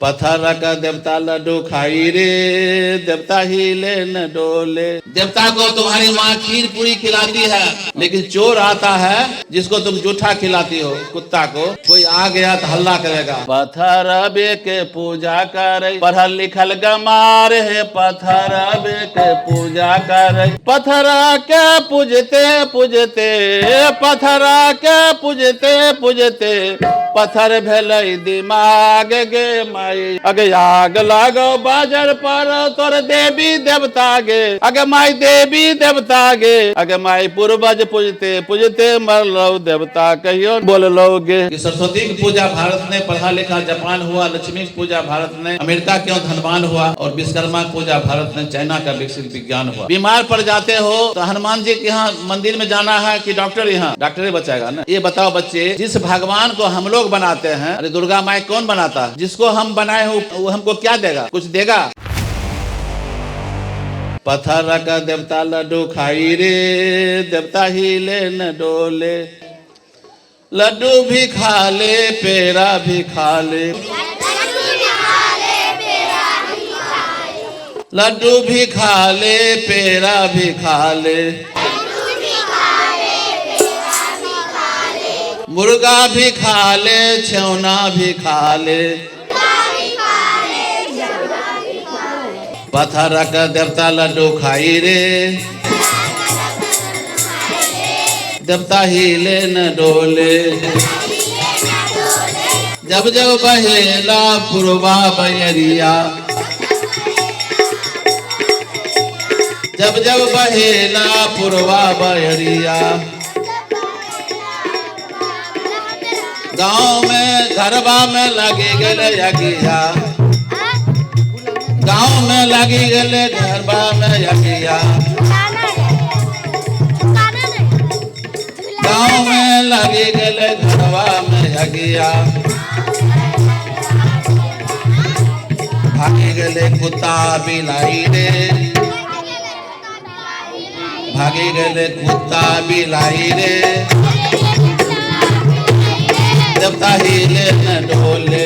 पत्थर का देवता लड्डू खाई रे, देवता हिले न डोले। देवता को तुम्हारी माँ खीर पूरी खिलाती है, लेकिन चोर आता है जिसको तुम जूठा खिलाती हो, कुत्ता को। कोई आ गया तो हल्ला करेगा, पत्थर बे के पूजा करे, पढ़ल लिखल गमार है, पत्थर बे के पूजा करे। पत्थर के पूजते पूजते, पत्थर के पूजते पूजते, पत्थर भेलै दिमाग गे माई। अगे आग लागो बाजार पर तोर देवी देवता गे, अगे माई देवी देवता गे, अगे माई पूर्वज पूजते पूजते मरलो देवता कहियो बोल लोगे। सरस्वती की पूजा भारत ने पढ़ा लिखा जापान हुआ, लक्ष्मी की पूजा भारत ने अमेरिका क्यों धनवान हुआ, और विश्वकर्मा की पूजा भारत ने चाइना का विकसित विज्ञान हुआ। बीमार पड़ जाते हो तो हनुमान जी के यहाँ मंदिर में जाना है कि डॉक्टर यहाँ, डॉक्टर ही बचाएगा ना। ये बताओ बच्चे, जिस भगवान को हम लोग बनाते हैं, अरे दुर्गा माई कौन बनाता है? जिसको हम बनाए हो वो हमको क्या देगा? कुछ देगा? पत्थर का देवता लड्डू खाई रे, देवता हिले न डोले। लड्डू भी खा ले पेड़ा भी खा ले, लड्डू भी खा ले पेड़ा भी खा ले, मुर्गा भी खा ले छेवना भी खा ले। पत्थर का देवता लड्डू खाई रे, देवता हिले न डोले। जब जब बहेला पुरवा बयरिया, जब जब बहेला पुरवा बयरिया, गाँव में घरबा में लगी गले यगिया, गाँव में लगी गले घरबा में यगिया, गाँव में लगी गले घरबा में यगिया। भागी गले कुत्ता बिलाई रे, भागी गले कुत्ता बिलाई रे, देवता हिले न डोले,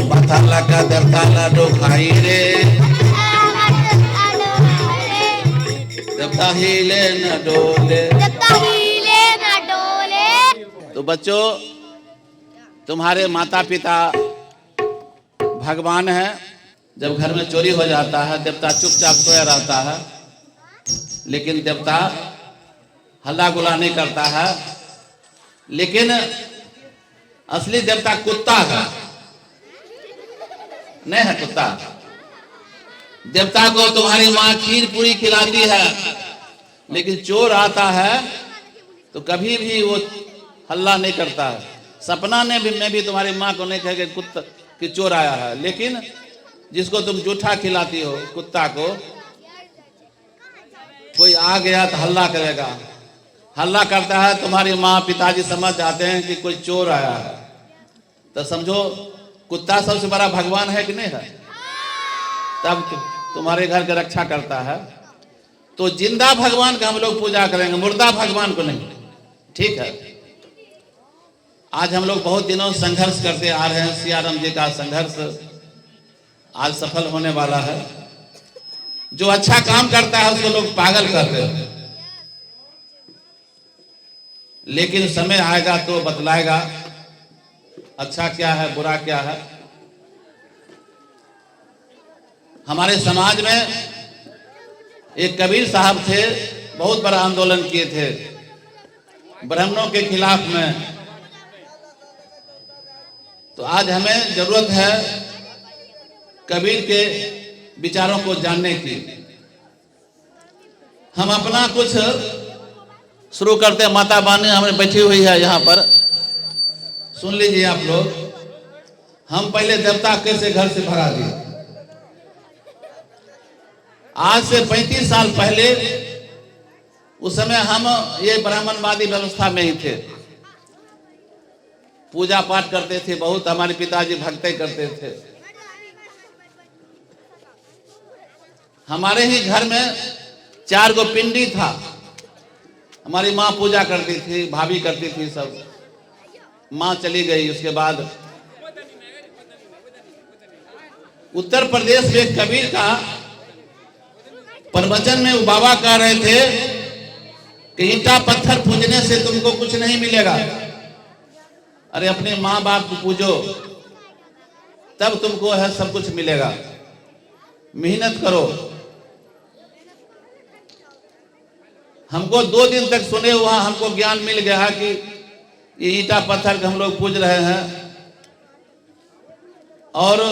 पत्थर का देवता लड्डू खाई रे, देवता हिले न डोले। तो बच्चों, तुम्हारे माता पिता भगवान है। जब घर में चोरी हो जाता है, देवता चुपचाप सोया रहता है, लेकिन देवता हल्ला गुला नहीं करता है। लेकिन असली देवता कुत्ता का नहीं है, कुत्ता। देवता को तुम्हारी माँ खीर पूरी खिलाती है, लेकिन चोर आता है तो कभी भी वो हल्ला नहीं करता है। सपना में भी तुम्हारी माँ को नहीं कहेगा कुत्ता कि चोर आया है। लेकिन जिसको तुम जूठा खिलाती हो, कुत्ता को, कोई आ गया तो हल्ला करेगा। हल्ला करता है, तुम्हारी माँ पिताजी समझ जाते हैं कि कोई चोर आया है, तो समझो कुत्ता सबसे बड़ा भगवान है कि नहीं है? तब तुम्हारे घर की रक्षा करता है। तो जिंदा भगवान का हम लोग पूजा करेंगे, मुर्दा भगवान को नहीं, ठीक है? आज हम लोग बहुत दिनों संघर्ष करते आ रहे हैं। सियाराम जी का संघर्ष आज सफल होने वाला है। जो अच्छा काम करता है उसको लोग पागल कर रहे हैं, लेकिन समय आएगा तो बतलाएगा अच्छा क्या है बुरा क्या है। हमारे समाज में एक कबीर साहब थे, बहुत बड़ा आंदोलन किए थे ब्राह्मणों के खिलाफ में। तो आज हमें जरूरत है कबीर के विचारों को जानने की। हम अपना कुछ शुरू करते हैं। माता बानी हमें बैठी हुई है यहाँ पर, सुन लीजिए आप लोग। हम पहले देवता कैसे घर से भगा दिए। आज से 35 साल पहले, उस समय हम ये ब्राह्मणवादी व्यवस्था में ही थे, पूजा पाठ करते थे बहुत। हमारे पिताजी भक्ति करते थे। हमारे ही घर में 4 गो पिंडी था। हमारी माँ पूजा करती थी, भाभी करती थी सब। माँ चली गई, उसके बाद उत्तर प्रदेश में कबीर का प्रवचन में वो बाबा कह रहे थे कि ईंटा पत्थर पूजने से तुमको कुछ नहीं मिलेगा। अरे अपने माँ बाप को पूजो, तब तुमको है सब कुछ मिलेगा। मेहनत करो। हमको 2 दिन तक सुने हुआ हमको ज्ञान मिल गया कि ये ईंटा पत्थर के हम लोग पूज रहे हैं और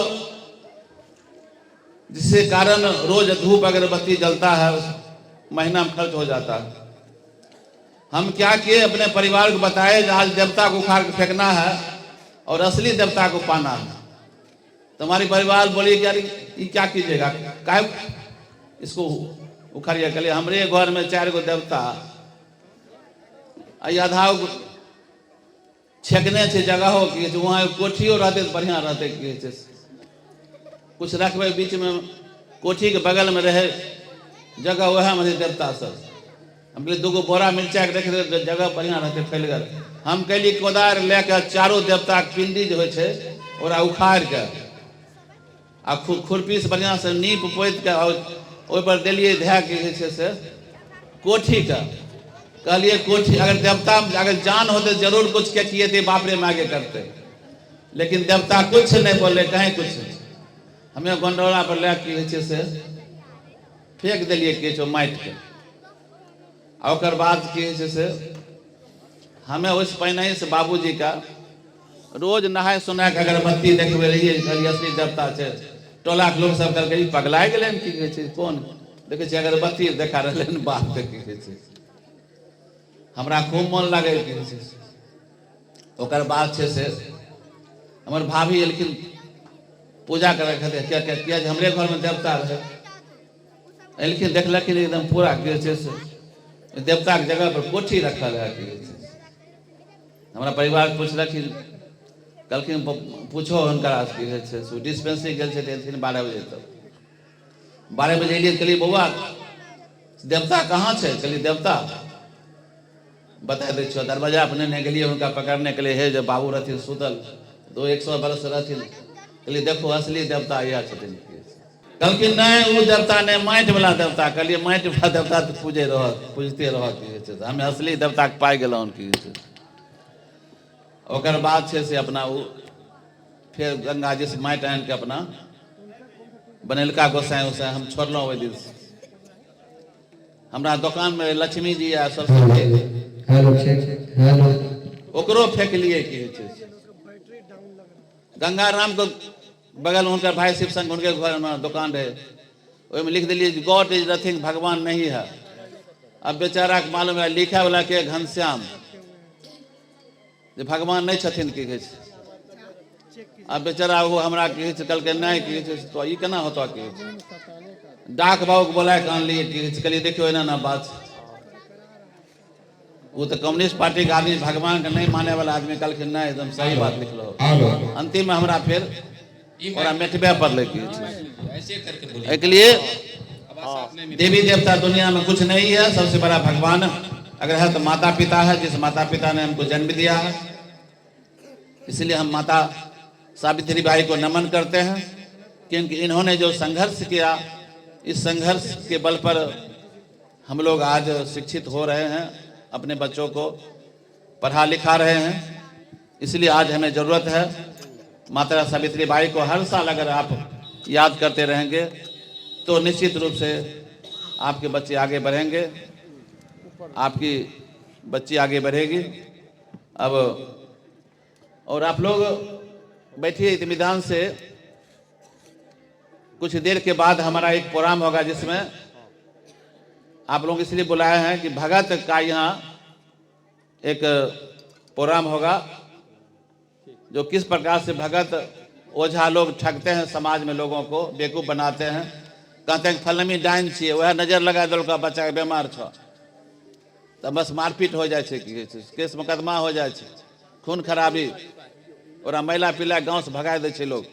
जिसके कारण रोज धूप अगरबत्ती जलता है, महीना में खर्च हो जाता है। हम क्या किए, अपने परिवार को बताए आज देवता को उखाड़ के फेंकना है और असली देवता को पाना है। तुम्हारी परिवार बोली कि अरे ये क्या कीजिएगा, काहे इसको उखाड़िए। कल हमरे घर में 4 गो देवता आधा छेकने से जगह हो कि वहाँ कोठियो रहते तो बढ़िया रहते कि कुछ रखबे बीच में, कोठी के बगल में रहे जगह, वह में देवता सब। हम कहलिए 2 गो बोरा मिर्चा के रख दे, जगह बढ़िया रहते फैलगर। हम कहली कोदार लेकर चारों देवता के पिंडी जो है ओरा उखाड़ के आ खुरपी से बढ़िया से नीप पोत के ओहि पर दिलिए धै के से कोठी का। कहलिए कोठी अगर देवता अगर जान होते जरूर कुछ क्या किए थे, बाप रे मागे करते, लेकिन देवता कुछ नहीं बोले, कहीं कुछ। हमें गंडौला पर ले से फेंक दिलिए कि माटि के। और बाद की से हमें उस पहले से बाबूजी का रोज नहाय सुनाय के अगरबत्ती देखबे रहिए, असली देवता है। टोला के लोग सब कहलकै पगला गेलै कि कौन देखे छै अगरबत्ती देखा रहे बाप देखे। हमरा खूब मन लगे। ओकर बाद से हमर भाभी एलखिन पूजा करे खातिर, क्या हमरे घर में देवता रहे। एलखिन देखलखिन एकदम पूरा देवता के जगह पर कोठी रखल है। हमारा परिवार पूछलखिन, कहलखिन पूछो हुनका डिस्पेंसरी गेल 12 बजे तक। 12 बजे एलिए, कहलिए बौआ देवता कहाँ है? कहलिए देवता बता दे छो। दरवाजा अपने नहीं गेलिए उनका पकड़ने के लिए। हे जब बाबू रहथिन सुतल 100 बरस रहथिन। कहलिए देखो असली देवता यह छथिन। कहलखिन नहीं वो देवता नहीं, माटि वाला देवता। कहलिए माटि वाला देवता तो पूजते रह, हमें असली देवता के पाई गेलौं की। ओकर बाद से अपना वो फिर गंगा जी से माटि आनि के अपना बनेलका गोसाई उसाई हम छोड़लौं। ओहि दिन हमरा दुकान में लक्ष्मी जी आ सरस्वती ओकरो फेंक लिए कि गंगा राम को बगल में उनकर भाई शिव शंकर उनके घर में दुकान रहे, ओहि में लिख दिलिए गॉड इज नथिंग, भगवान नहीं है। अब बेचारा के मालूम है लिखे वाला के घनश्याम जे भगवान नहीं छथिन की कहे छै। अब बेचारा वो हमरा कल के नहीं कि तो ये केना होता कि डाक बाबू के बोला के आनलिए कि कहलिए देखियो एना ना बात। वो तो कम्युनिस्ट पार्टी के आदमी, भगवान के नहीं माने वाला आदमी कल के नहीं एकदम सही बात लिखलो। अंतिम में हमरा फिर और मेटबे पर लेके एक लिए देवी देवता दुनिया में कुछ नहीं है। सबसे बड़ा भगवान अगर है तो माता पिता है, जिस माता पिता ने हमको जन्म दिया है। इसलिए हम माता सावित्री बाई को नमन करते हैं, क्योंकि इन्होंने जो संघर्ष किया, इस संघर्ष के बल पर हम लोग आज शिक्षित हो रहे हैं, अपने बच्चों को पढ़ा लिखा रहे हैं। इसलिए आज हमें जरूरत है माता सावित्री बाई को। हर साल अगर आप याद करते रहेंगे तो निश्चित रूप से आपके बच्चे आगे बढ़ेंगे, आपकी बच्ची आगे बढ़ेगी। अब और आप लोग बैठिए इत्मीनान से। कुछ देर के बाद हमारा एक प्रोग्राम होगा जिसमें आप लोग इसलिए बुलाए हैं कि भगत का यहाँ एक प्रोग्राम होगा, जो किस प्रकार से भगत ओझा लोग ठगते हैं, समाज में लोगों को बेवकूफ़ बनाते हैं। कहते हैं फलमी डाइन छिए, वह नजर लगा दल का बच्चा बीमार छ तो बस मारपीट हो जाए, केस मुकदमा हो जाए, खून खराबी और महिला पिला गाँव से भगा दे लोग।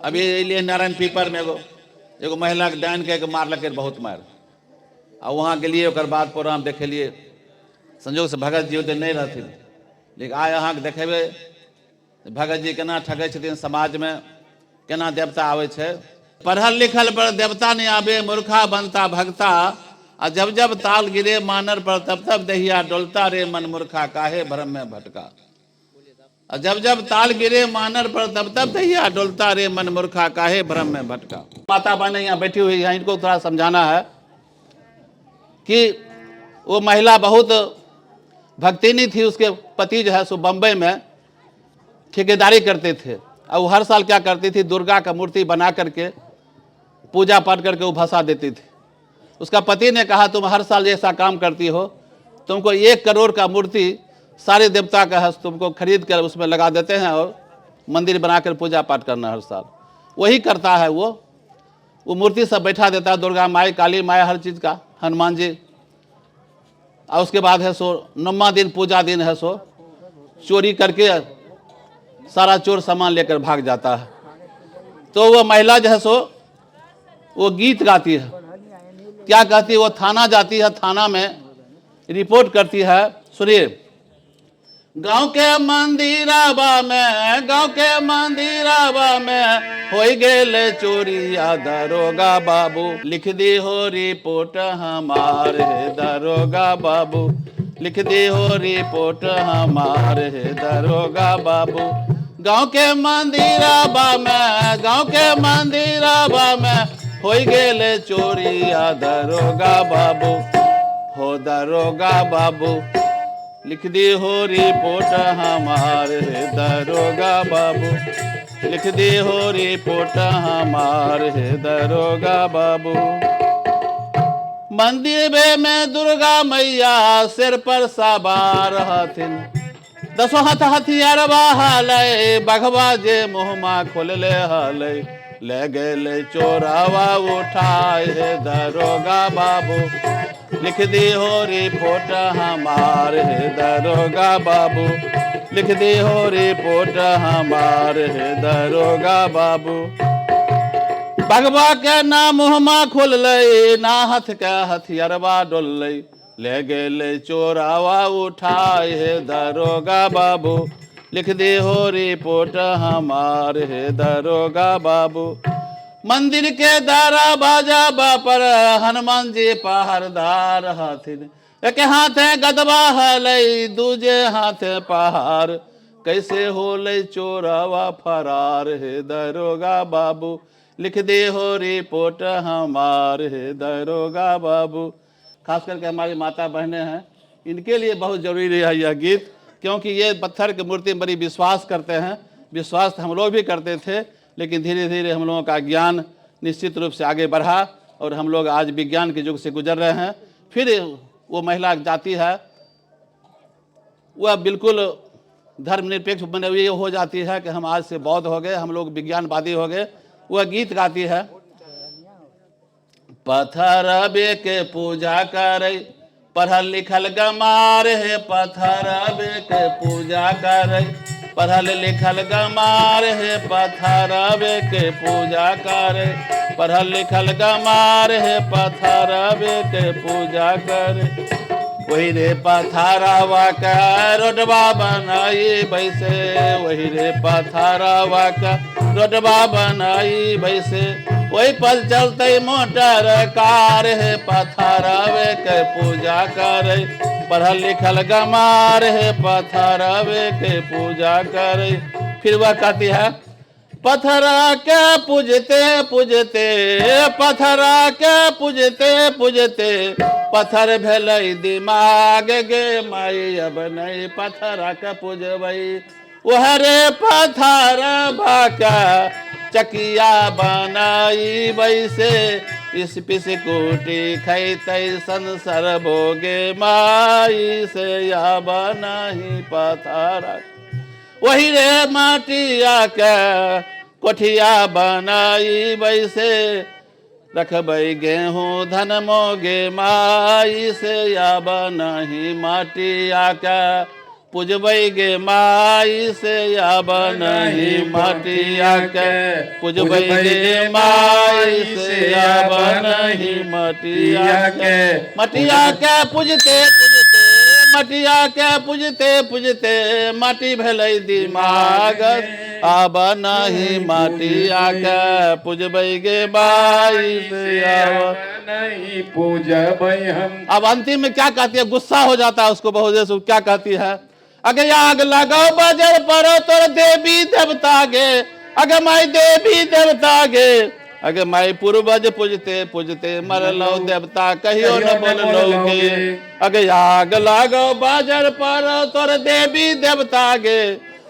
अभी लिए नारायण पीपर में एगो महिला के डाइन के मारलक बहुत मार, आ वहाँ गेलिए। ओकर बाद प्रोग्राम देखेलिए, संजोग से भगत जी ओते नहीं रहथिन, लेकिन आइ अहाँ के देखेबे भगत जी केना ठगै छथिन समाज में, केना देवता आवे छे। पढ़ल लिखल पर देवता नहीं आवे, मूर्खा बनता भगता। आ जब जब ताल गिरे मानर पर, तब तब दहिया डोलता रे मन मूर्खा, काहे भ्रम में भटका। और जब जब ताल गिरे मानर पर, तब तब दहिया डोलता रे मन मूर्खा, काहे भ्रम में भटका। माता बहनें यहाँ बैठी हुई है, इनको थोड़ा समझाना है कि वो महिला बहुत भक्तिनी थी। उसके पति जो है सो बम्बई में ठेकेदारी करते थे, और वो हर साल क्या करती थी, दुर्गा का मूर्ति बना करके पूजा पाठ करके वो भसा देती थी। उसका पति ने कहा तुम हर साल ऐसा काम करती हो, तुमको 1 करोड़ का मूर्ति सारे देवता का है, तुमको खरीद कर उसमें लगा देते हैं और मंदिर बनाकर पूजा पाठ करना हर साल। वही करता है वो मूर्ति सब बैठा देता है, दुर्गा माई, काली माई, हर चीज़ का, हनुमान जी। और उसके बाद है सो 9वां दिन पूजा दिन है सो चोरी करके सारा चोर सामान लेकर भाग जाता है। तो वो महिला जो है सो वो गीत गाती है। क्या कहती है, वो थाना जाती है, थाना में रिपोर्ट करती है। सुनिए, गांव के मंदिराबा में, गांव के मंदिराबा में हो गेले चोरिया, दरोगा बाबू लिख दी हो रिपोर्ट हमारे, दरोगा बाबू लिख दी हो रिपोर्ट हमारे, दरोगा बाबू। गांव के मंदिराबा में, गांव के मंदिराबा में हो गेले चोरिया, दरोगा बाबू हो, दरोगा बाबू लिख दी हो रिपोर्ट हमारे, दरोगा बाबू लिख दी हो रिपोर्ट हमारे, दरोगा बाबू। मंदिर में दुर्गा मैया सिर पर सवार हथिन, 10 हाथ हथियारवा हलै, बघवा जे मुँहमा खोलले हलै, ले गेले चोरावा उठाए, दरोगा बाबू लिख दी हो रिपोर्ट हमारे, दरोगा बाबू लिख दी हो रिपोर्ट हमारे, दरोगा बाबू। बघवा के ना मुँहमा खोललै, ना हाथ के हथियारवा डोललै, ले गेले चोरावा उठाए, दरोगा बाबू लिख दी हो रिपोर्ट हमारे, दरोगा बाबू। मंदिर के दारा बाजा पर हनुमान जी पहरदार हथिन, एक हाथ गदबा हलै, दूजे हाथ पहाड़, कैसे होलै चोरावा फरार, दरोगा बाबू लिख दे हो रिपोर्ट हमारे, दरोगा बाबू। खास करके हमारी माता बहनें हैं, इनके लिए बहुत जरूरी है यह गीत, क्योंकि ये पत्थर की मूर्ति में बड़ी विश्वास करते हैं। विश्वास हम लोग भी करते थे, लेकिन धीरे धीरे हम लोगों का ज्ञान निश्चित रूप से आगे बढ़ा और हम लोग आज विज्ञान के युग से गुजर रहे हैं। फिर वो महिला जाती है, वह बिल्कुल धर्मनिरपेक्ष बने हुए हो जाती है कि हम आज से बौद्ध हो गए, हम लोग विज्ञानवादी हो गए। वह गीत गाती है, पत्थर बे के पूजा करे, पढ़ल लिखल गमार है, पत्थर बे के पूजा करे, पढ़ल लिखल गमार है, पत्थर बे के पूजा करे, पढ़ल लिखल गमार है, पत्थर बे के पूजा करे। वही रे पथरावा का रोडवा बनाई वैसे, वही रे पथरावा का रोडवा बनाई वैसे, वही पर चलते मोटर कार है, पथरावे के पूजा करे, पढ़ल लिखल गमार है, पथरावे के पूजा करे। फिर वह कहती है, पथरा के पूजते पूजते, पथरा के पूजते पूजते, पत्थर भेलै दिमाग गे माई, अब नहीं पथरा के पूजबई। वह रे पत्थर बाका चकिया बनाई वैसे, इस पिस कूटी खैतै संसर भोगे माई से, या बनाही पथरा। वही रे माटिया के कोठिया बनाई वैसे, रखबै गेहूँ धन मोगे माई से, या बनाही माटिया के पूजबै गे माई से, या बनाही माटिया के पूजबै गे माई से, या बनाही माटिया के। मटिया के पूजते पूजते मटिया के पूजते पूजते माटी भेलै दिमाग, अब नहीं मटिया के पूजबै गे बाई से नहीं पूजबै हम। अब अंतिम में क्या कहती है, गुस्सा हो जाता है उसको बहुत देर, क्या कहती है, अगे आग लगाओ बजर पर तोर देवी देवता गे, अगे माई देवी देवता गे, अगे माई पूर्वज पूजते पूजते मरलो देवता कहियो न बोललोगे, अगे आग लगाओ बजर पर तोर देवी देवता गे,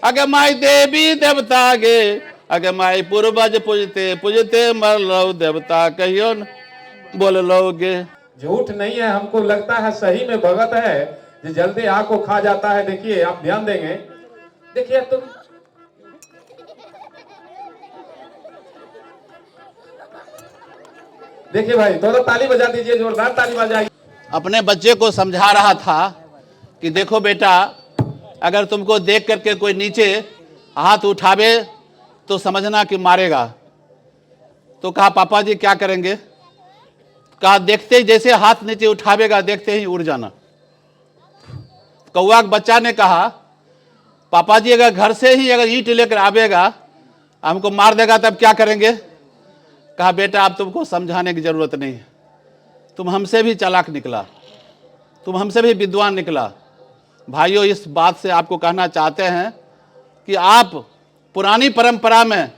अगे माई देवी देवता गे, अगे माई पूर्वज पूजते पूजते मरलो देवता कहियो न बोललोगे। झूठ नहीं है, हमको लगता है सही में भगत है जो जल्दी आग को खा जाता है। देखिए आप ध्यान देंगे, देखिए तुम देखिए भाई, थोड़ा ताली बजा दीजिए, जोरदार ताली बजाइए। अपने बच्चे को समझा रहा था कि देखो बेटा, अगर तुमको देख करके कोई नीचे हाथ उठावे तो समझना कि मारेगा। तो कहा पापा जी क्या करेंगे, कहा देखते ही जैसे हाथ नीचे उठावेगा देखते ही उड़ जाना। कौआ के बच्चा ने कहा पापा जी अगर घर से ही अगर ईंट लेकर आवेगा हमको मार देगा तब क्या करेंगे। कहा बेटा अब तुमको समझाने की जरूरत नहीं है, तुम हमसे भी चालाक निकला, तुम हमसे भी विद्वान निकला। भाइयों इस बात से आपको कहना चाहते हैं कि आप पुरानी परंपरा में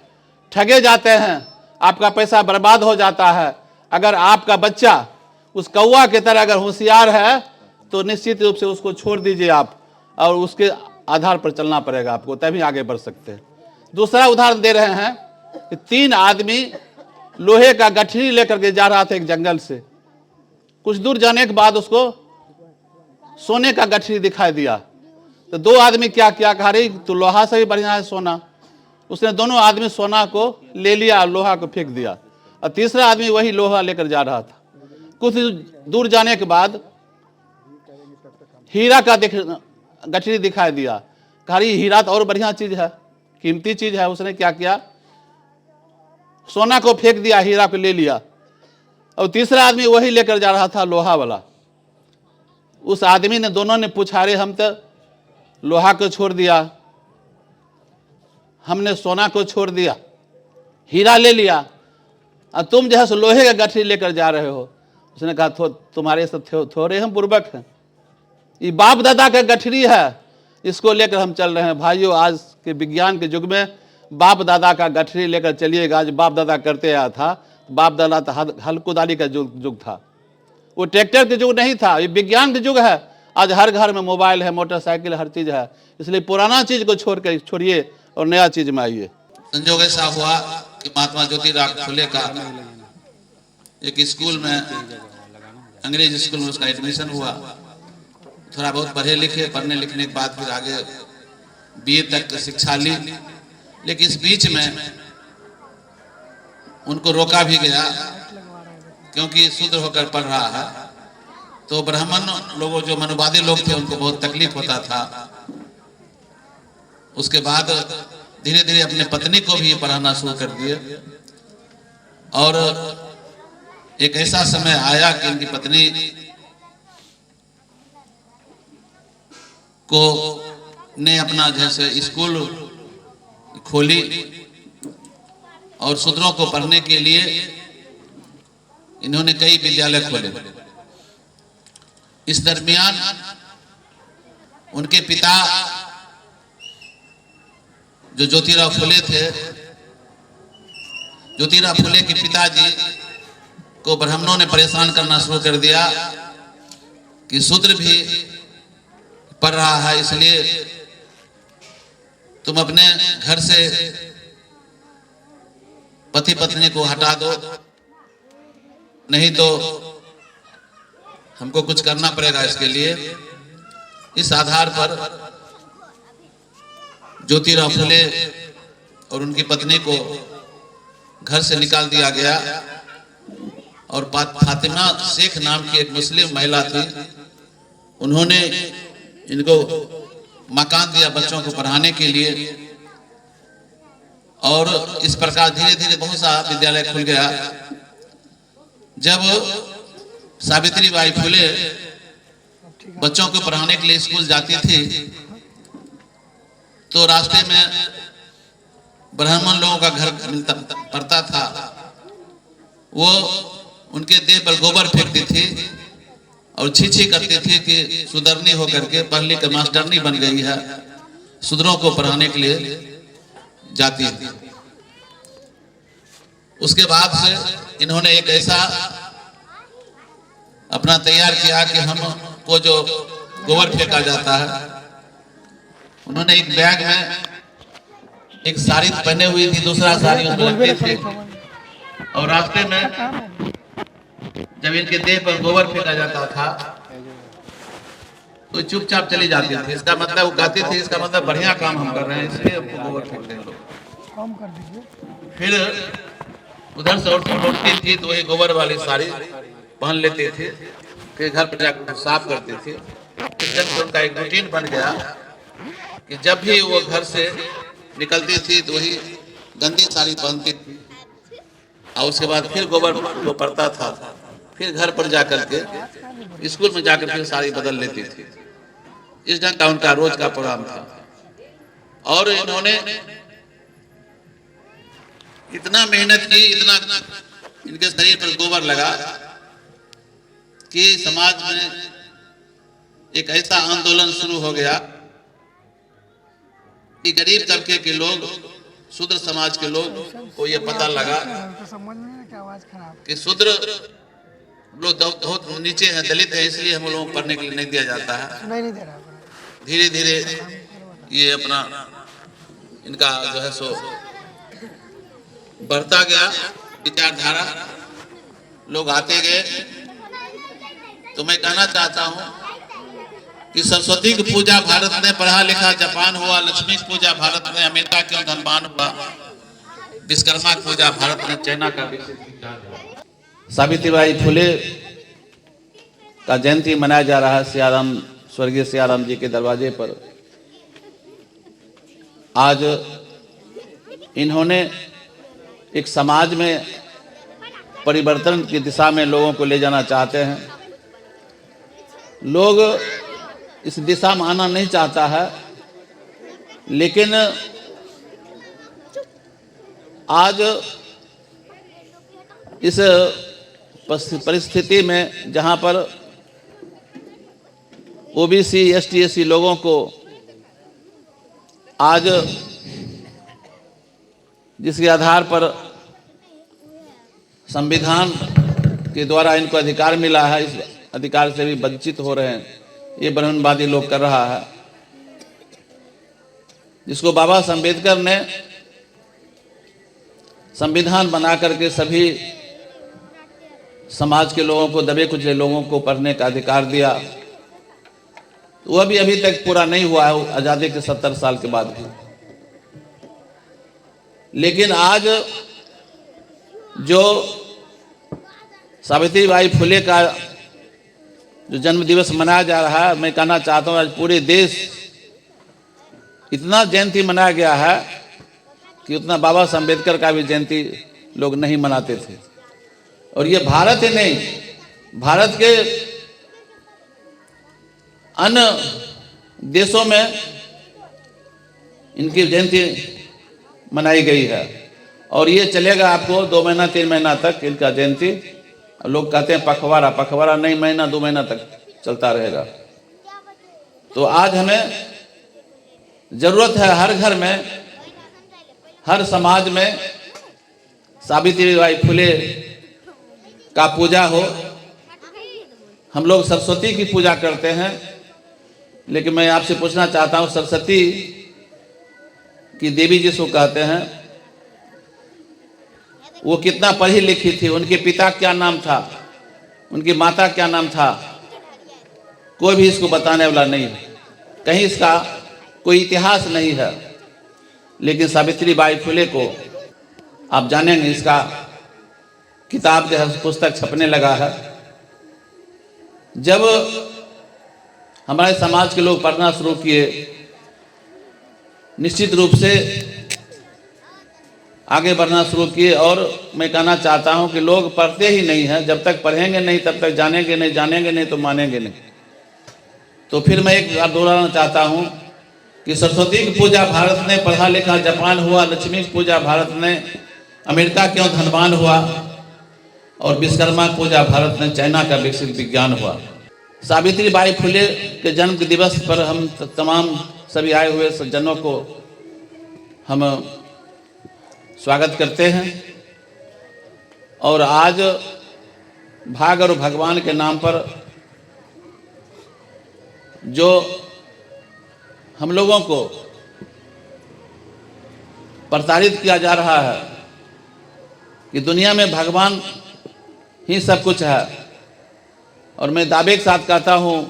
ठगे जाते हैं, आपका पैसा बर्बाद हो जाता है। अगर आपका बच्चा उस कौआ की तरह अगर होशियार है तो निश्चित रूप से उसको छोड़ दीजिए आप, और उसके आधार पर चलना पड़ेगा आपको, तभी आगे बढ़ सकते हैं। दूसरा उदाहरण दे रहे हैं कि 3 आदमी लोहे का गठरी लेकर के जा रहा था एक जंगल से। कुछ दूर जाने के बाद उसको सोने का गठरी दिखाई दिया। तो 2 आदमी क्या किया, कहा रही तो लोहा से भी बढ़िया है सोना। उसने दोनों आदमी सोना को ले लिया, लोहा को फेंक दिया, और तीसरा आदमी वही लोहा लेकर जा रहा था। कुछ दूर जाने के बाद हीरा का गठरी दिखाई दिया, कहा रही हीरा तो और बढ़िया चीज है, कीमती चीज है। उसने क्या किया, सोना को फेंक दिया, हीरा को ले लिया, और तीसरा आदमी वही लेकर जा रहा था लोहा वाला। उस आदमी ने, दोनों ने पूछा रे हम तो लोहा को छोड़ दिया, हमने सोना को छोड़ दिया, हीरा ले लिया, और तुम जो है सो लोहे का गठरी लेकर जा रहे हो। उसने कहा तुम्हारे से थोड़े हम बुर्बक हैं, ये बाप दादा का गठरी है, इसको लेकर हम चल रहे हैं। भाइयों आज के विज्ञान के युग में बाप दादा का गठरी लेकर चलिएगा, जो बाप दादा करते आया था। बाप दादा तो हल कुदाली का युग था, वो ट्रैक्टर के युग नहीं था, ये विज्ञान के युग है। आज हर घर में मोबाइल है, मोटरसाइकिल, हर चीज है। इसलिए पुराना चीज को छोड़िए और नया चीज में आइए। संजोग ऐसा हुआ कि महात्मा ज्योतिराव फुले का एक स्कूल में, अंग्रेज स्कूल में उसका एडमिशन हुआ। थोड़ा बहुत पढ़े लिखे, पढ़ने लिखने के बाद फिर आगे बीए तक शिक्षा ली। लेकिन इस बीच में उनको रोका भी गया, क्योंकि शूद्र होकर पढ़ रहा है। तो ब्राह्मण लोगों, जो मनुवादी लोग थे, उनको बहुत तकलीफ होता था। उसके बाद धीरे धीरे अपने पत्नी को भी पढ़ाना शुरू कर दिए, और एक ऐसा समय आया कि उनकी पत्नी को ने अपना जैसे स्कूल खोली, और शूद्रों को पढ़ने के लिए इन्होंने कई विद्यालय खोले। इस दरमियान उनके पिता जो ज्योतिराव फुले थे, ज्योतिराव फुले के पिताजी को ब्राह्मणों ने परेशान करना शुरू कर दिया कि शूद्र भी पढ़ रहा है, इसलिए तुम अपने घर से पति पत्नी को हटा दो, नहीं तो हमको कुछ करना पड़ेगा इसके लिए। इस आधार पर ज्योतिराव फुले और उनकी पत्नी को घर से निकाल दिया गया, और फातिमा शेख नाम की एक मुस्लिम महिला थी, उन्होंने इनको मकान दिया बच्चों को पढ़ाने के लिए। और इस प्रकार धीरे धीरे बहुत सा विद्यालय खुल गया। जब सावित्रीबाई फुले बच्चों को पढ़ाने के लिए स्कूल जाती थी तो रास्ते में ब्राह्मण लोगों का घर मिलता पड़ता था, वो उनके देह पर गोबर फेंकती थी और छी करती थी कि सुधरनी होकर के पढ़ लिख कर मास्टरनी बन गई है, सुधरों को पढ़ाने के लिए जाती थी। उसके बाद से इन्होंने एक ऐसा अपना तैयार किया कि हमको जो गोबर फेंका जाता है, उन्होंने एक बैग में एक साड़ी पहने हुई थी, दूसरा साड़ी उसमें रखते थे और रास्ते में जब इनके देह पर गोबर फेंका जाता था तो चुपचाप चली जाती थी। इसका मतलब वो गाती थी, इसका मतलब बढ़िया काम हम कर रहे हैं इसलिए गोबर फेंकते हैं लोग। फिर उधर से और लौटती थी तो वही गोबर वाली साड़ी पहन लेते थे, फिर घर पर जाकर साफ करते थे। फिर उनका एक रूटीन बन गया कि जब भी वो घर से निकलती थी तो वही गंदी साड़ी पहनती थी और उसके बाद फिर गोबर वो पड़ता था, फिर घर पर जाकर के स्कूल में जाकर फिर साड़ी बदल लेती थी। इस ढंग का उनका रोज का प्रोग्राम था। और इन्होंने इतना मेहनत की, इतना इनके शरीर पर गोबर लगा कि समाज में एक ऐसा आंदोलन शुरू हो गया कि गरीब तबके के लोग, शूद्र समाज के लोग को ये पता लगा कि शूद्र लोग बहुत नीचे हैं, दलित हैं, इसलिए हम लोगों को पढ़ने के लिए नहीं दिया जाता है। धीरे धीरे ये अपना इनका जो है सो बढ़ता गया विचारधारा, लोग आते गए। तो मैं कहना चाहता हूं कि सरस्वती की पूजा भारत ने पढ़ा लिखा जापान हुआ, लक्ष्मी की पूजा भारत में अमेरिका के धनबान हुआ, विश्वकर्मा की पूजा भारत में चाइना का विकसित। सावित्रीबाई फुले का जयंती मनाया जा रहा है सियाराम, स्वर्गीय सियाराम जी के दरवाजे पर। आज इन्होंने एक समाज में परिवर्तन की दिशा में लोगों को ले जाना चाहते हैं। लोग इस दिशा में आना नहीं चाहता है, लेकिन आज इस परिस्थिति में जहां पर ओबीसी, एसटी, एससी लोगों को आज जिसके आधार पर संविधान के द्वारा इनको अधिकार मिला है, इस अधिकार से भी वंचित हो रहे हैं, ये ब्रह्मवादी लोग कर रहा है, जिसको बाबा साहब अम्बेडकर ने संविधान बना करके सभी समाज के लोगों को, दबे कुचले लोगों को पढ़ने का अधिकार दिया। वह भी अभी तक पूरा नहीं हुआ है, आज़ादी के 70 साल के बाद भी। लेकिन आज जो सावित्रीबाई फुले का जो जन्म दिवस मनाया जा रहा है, मैं कहना चाहता हूँ आज पूरे देश इतना जयंती मनाया गया है कि उतना बाबा साहब अम्बेडकर का भी जयंती लोग नहीं मनाते थे। और ये भारत ही नहीं, भारत के अन्य देशों में इनकी जयंती मनाई गई है और ये चलेगा आपको 2 महीना 3 महीना तक इनका जयंती। लोग कहते हैं पखवाड़ा, पखवाड़ा नहीं, महीना 2 महीना तक चलता रहेगा। तो आज हमें जरूरत है हर घर में, हर समाज में सावित्रीबाई फुले का पूजा हो। हम लोग सरस्वती की पूजा करते हैं, लेकिन मैं आपसे पूछना चाहता हूँ, सरस्वती की देवी जिसको कहते हैं, वो कितना पढ़ी लिखी थी, उनके पिता क्या नाम था, उनकी माता क्या नाम था, कोई भी इसको बताने वाला नहीं है, कहीं इसका कोई इतिहास नहीं है। लेकिन सावित्रीबाई फुले को आप जानेंगे, इसका किताब जो है पुस्तक छपने लगा है। जब हमारे समाज के लोग पढ़ना शुरू किए, निश्चित रूप से आगे बढ़ना शुरू किए। और मैं कहना चाहता हूं कि लोग पढ़ते ही नहीं हैं, जब तक पढ़ेंगे नहीं तब तक जानेंगे नहीं, जानेंगे नहीं तो मानेंगे नहीं। तो फिर मैं एक बार दोहराना चाहता हूँ कि सरस्वती की पूजा भारत ने पढ़ा लिखा जापान हुआ, लक्ष्मी की पूजा भारत ने अमेरिका क्यों धनवान हुआ, और विश्वकर्मा की पूजा भारत ने चाइना का विकसित विज्ञान हुआ। सावित्री बाई फुले के जन्म दिवस पर हम तमाम सभी आए हुए सज्जनों को हम स्वागत करते हैं। और आज भाग और भगवान के नाम पर जो हम लोगों को प्रताड़ित किया जा रहा है कि दुनिया में भगवान ही सब कुछ है, और मैं दावे के साथ कहता हूं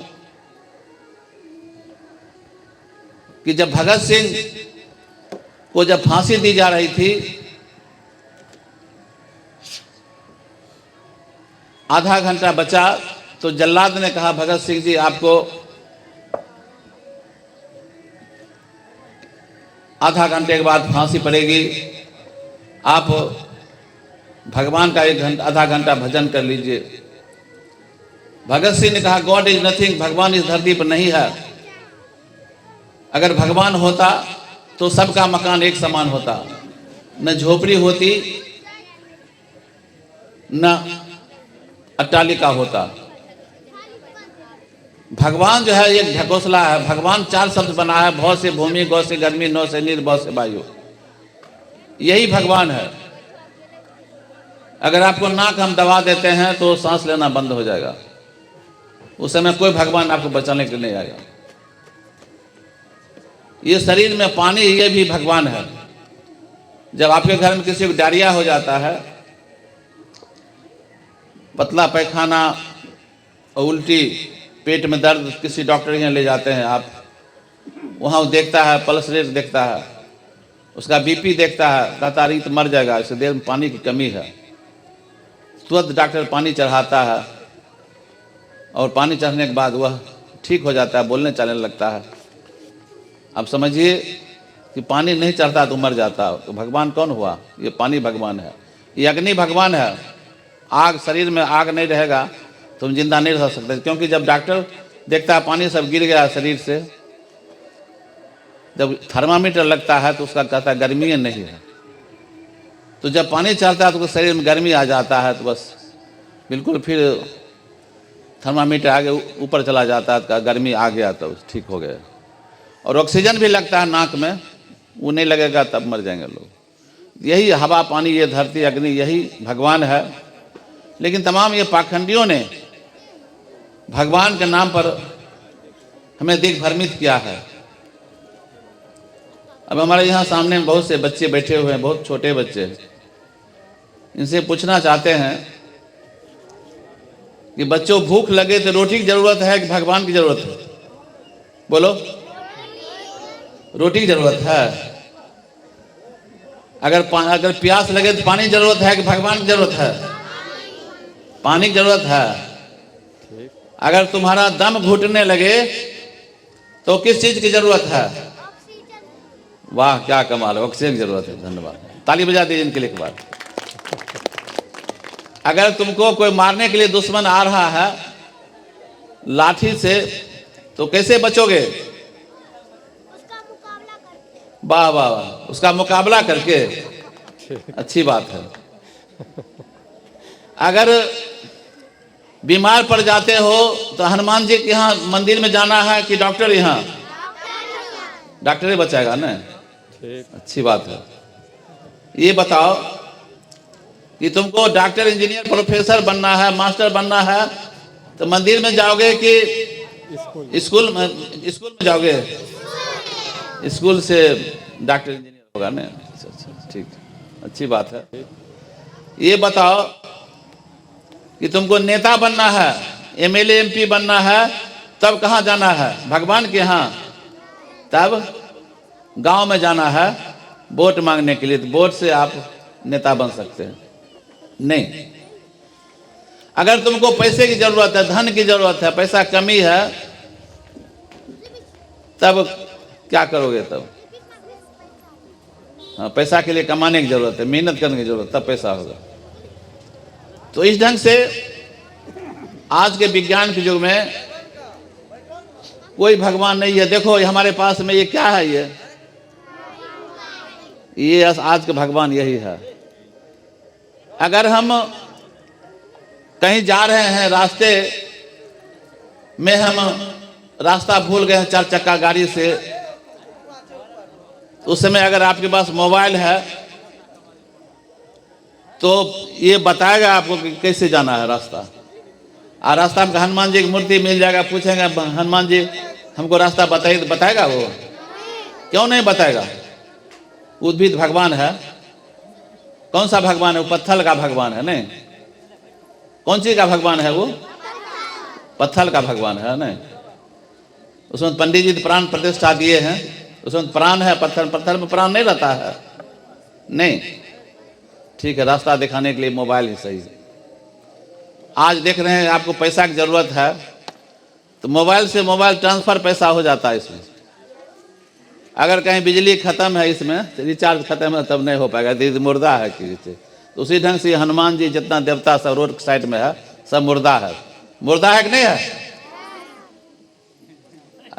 कि जब भगत सिंह को जब फांसी दी जा रही थी, आधा घंटा बचा तो जल्लाद ने कहा भगत सिंह जी आपको आधा घंटे के बाद फांसी पड़ेगी, आप भगवान का आधा घंटा भजन कर लीजिए। भगत सिंह ने कहा गॉड इज नथिंग, भगवान इस धरती पर नहीं है। अगर भगवान होता तो सबका मकान एक समान होता, न झोपड़ी होती न अट्टालिका होता। भगवान जो है एक ढकोसला है। भगवान 4 शब्द बना है, भौ से भूमि, गौ से गर्मी, नौ से नीर, भौ से वायु। यही भगवान है। अगर आपको नाक हम दबा देते हैं तो सांस लेना बंद हो जाएगा, उस समय कोई भगवान आपको बचाने के लिए नहीं आएगा। ये शरीर में पानी, ये भी भगवान है। जब आपके घर में किसी को डायरिया हो जाता है, पतला पैखाना और उल्टी, पेट में दर्द, किसी डॉक्टर के यहाँ ले जाते हैं आप, वहाँ वो देखता है, पल्स रेट देखता है, उसका बीपी देखता है, कहता है तो मर जाएगा, इसे देर में पानी की कमी है। तुरंत डॉक्टर पानी चढ़ाता है और पानी चढ़ने के बाद वह ठीक हो जाता है, बोलने चलने लगता है। अब समझिए कि पानी नहीं चढ़ता तो मर जाता। तो भगवान कौन हुआ? ये पानी भगवान है, ये अग्नि भगवान है। आग, शरीर में आग नहीं रहेगा तुम जिंदा नहीं रह सकते, क्योंकि जब डॉक्टर देखता है पानी सब गिर गया शरीर से, जब थर्मामीटर लगता है तो उसका कहता है गर्मी नहीं है। तो जब पानी चलता है तो शरीर में गर्मी आ जाता है, तो बस बिल्कुल फिर थर्मामीटर आगे ऊपर चला जाता है, गर्मी आ गया तो ठीक हो गया। और ऑक्सीजन भी लगता है नाक में, वो नहीं लगेगा तब मर जाएंगे लोग। यही हवा, पानी, ये धरती, अग्नि, यही भगवान है। लेकिन तमाम ये पाखंडियों ने भगवान के नाम पर हमें दिग्भ्रमित किया है। अब हमारे यहाँ सामने बहुत से बच्चे बैठे हुए हैं, बहुत छोटे बच्चे। इनसे पूछना चाहते हैं कि बच्चों भूख लगे तो रोटी की जरूरत है कि भगवान की जरूरत है? बोलो, रोटी की जरूरत है। अगर प्यास लगे तो पानी की जरूरत है कि भगवान की जरूरत है? पानी की जरूरत है। अगर तुम्हारा दम घुटने लगे तो किस चीज की जरूरत है? वाह, क्या कमाल है, ऑक्सीजन की जरूरत है। धन्यवाद, ताली बजा दीजिए इनके लिए एक बार। अगर तुमको कोई मारने के लिए दुश्मन आ रहा है लाठी से, तो कैसे बचोगे? वाह वाह वाह, उसका मुकाबला करके। अच्छी बात है। अगर बीमार पड़ जाते हो तो हनुमान जी के यहाँ मंदिर में जाना है कि डॉक्टर यहाँ? डॉक्टर ही बचाएगा ना। अच्छी बात है। ये बताओ कि तुमको डॉक्टर, इंजीनियर, प्रोफेसर बनना है, मास्टर बनना है, तो मंदिर में जाओगे कि स्कूल में जाओगे? स्कूल से डॉक्टर इंजीनियर होगा ना। अच्छा, ठीक, अच्छी बात है। ये बताओ कि तुमको नेता बनना है, एमएलए, एमपी बनना है, तब कहाँ जाना है? भगवान के यहाँ। तब गांव में जाना है वोट मांगने के लिए, तो वोट से आप नेता बन सकते हैं? नहीं। अगर तुमको पैसे की जरूरत है, धन की जरूरत है, पैसा कमी है, तब क्या करोगे? तब हाँ, पैसा के लिए कमाने की जरूरत है, मेहनत करने की जरूरत, तब पैसा होगा। तो इस ढंग से आज के विज्ञान के युग में कोई भगवान नहीं है। देखो ये हमारे पास में ये क्या है, ये आज के भगवान यही है। अगर हम कहीं जा रहे हैं, रास्ते में हम रास्ता भूल गए हैं 4 चक्का गाड़ी से, उस समय अगर आपके पास मोबाइल है तो ये बताएगा आपको कि कैसे जाना है रास्ता। और रास्ता में हनुमान जी की मूर्ति मिल जाएगा, पूछेंगे हनुमान जी हमको रास्ता बताइए, बताएगा वो? क्यों नहीं बताएगा? उद्भिद भगवान है। कौन सा भगवान है? वो पत्थर का भगवान है नहीं? कौन चीज का भगवान है वो? पत्थर का भगवान है नहीं? उसमें पंडित जी प्राण प्रतिष्ठा दिए हैं, उसमें प्राण है। पत्थर में प्राण नहीं रहता है नहीं। ठीक है, रास्ता दिखाने के लिए मोबाइल ही सही है। आज देख रहे हैं आपको पैसा की जरूरत है तो मोबाइल से मोबाइल ट्रांसफर पैसा हो जाता है इसमें। अगर कहीं बिजली खत्म है, इसमें रिचार्ज खत्म है, तब नहीं हो पाएगा, तो मुर्दा है कि तो उसी ढंग से हनुमान जी जितना देवता सब रोड साइड में है सब मुर्दा है। मुर्दा है कि नहीं है?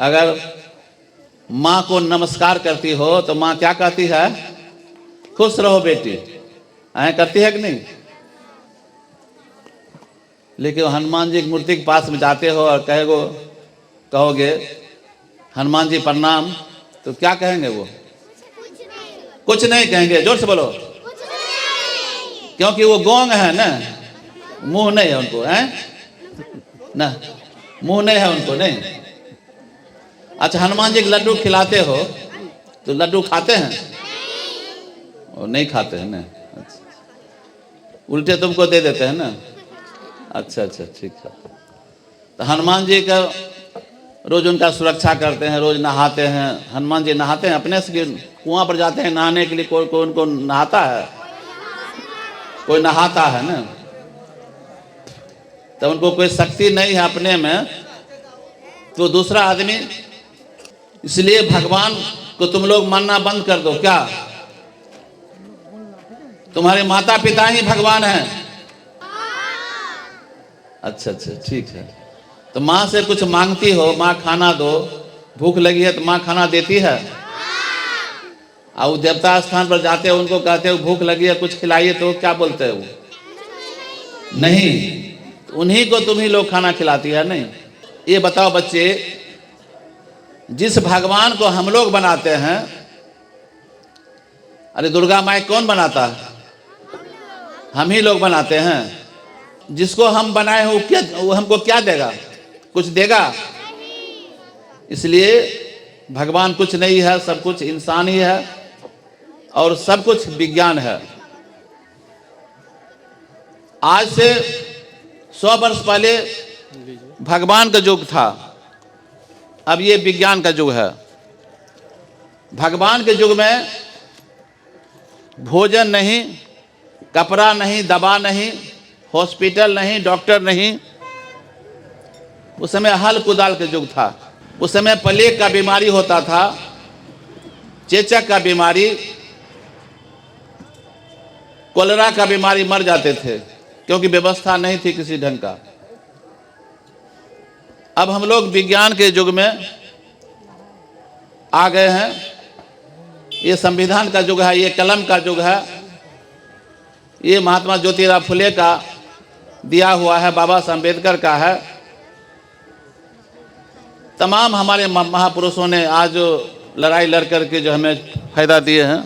अगर माँ को नमस्कार करती हो तो माँ क्या कहती है? खुश रहो बेटी, करती है कि नहीं? लेकिन हनुमान जी की मूर्ति के पास में जाते हो और कहोगे हनुमान जी प्रणाम, तो क्या कहेंगे वो? कुछ नहीं कहेंगे। जोर से बोलो। क्योंकि वो गोंग है ना, मुंह नहीं है उनको, है ना? मुंह नहीं है उनको, नहीं। अच्छा, हनुमान जी के लड्डू खिलाते हो तो लड्डू खाते हैं? और नहीं खाते हैं ना? उल्टे तुमको दे देते हैं ना? अच्छा, ठीक है। तो हनुमान जी का रोज उनका सुरक्षा करते हैं, रोज नहाते हैं। हनुमान जी नहाते हैं अपने से, कुआं पर जाते हैं नहाने के लिए? कोई उनको नहाता है? कोई नहाता है ना? तो उनको कोई शक्ति नहीं है अपने में, तो दूसरा आदमी। इसलिए भगवान को तुम लोग मानना बंद कर दो। क्या तुम्हारे माता पिता ही भगवान हैं? अच्छा, ठीक है। तो माँ से कुछ मांगती हो, माँ खाना दो, भूख लगी है तो माँ खाना देती है? और देवता स्थान पर जाते हो, उनको कहते हो भूख लगी है कुछ खिलाइए, तो क्या बोलते हो? नहीं। तो उन्हीं को तुम ही लोग खाना खिलाती है नहीं? ये बताओ बच्चे, जिस भगवान को हम लोग बनाते हैं, अरे दुर्गा माई कौन बनाता है? हम ही लोग बनाते हैं। जिसको हम बनाए हैं वो हमको क्या देगा? कुछ देगा? इसलिए भगवान कुछ नहीं है, सब कुछ इंसान ही है और सब कुछ विज्ञान है। आज से 100 वर्ष पहले भगवान का युग था, अब ये विज्ञान का युग है। भगवान के युग में भोजन नहीं, कपड़ा नहीं, दवा नहीं, हॉस्पिटल नहीं, डॉक्टर नहीं। उस समय हल कुदाल का युग था। उस समय प्लेग का बीमारी होता था, चेचक का बीमारी, कोलेरा का बीमारी, मर जाते थे क्योंकि व्यवस्था नहीं थी किसी ढंग का। अब हम लोग विज्ञान के युग में आ गए हैं। ये संविधान का युग है, ये कलम का युग है, ये महात्मा ज्योतिराव फुले का दिया हुआ है, बाबा साहब अम्बेडकर का है। तमाम हमारे महापुरुषों ने आज लड़ाई लड़ करके जो हमें फायदा दिए हैं।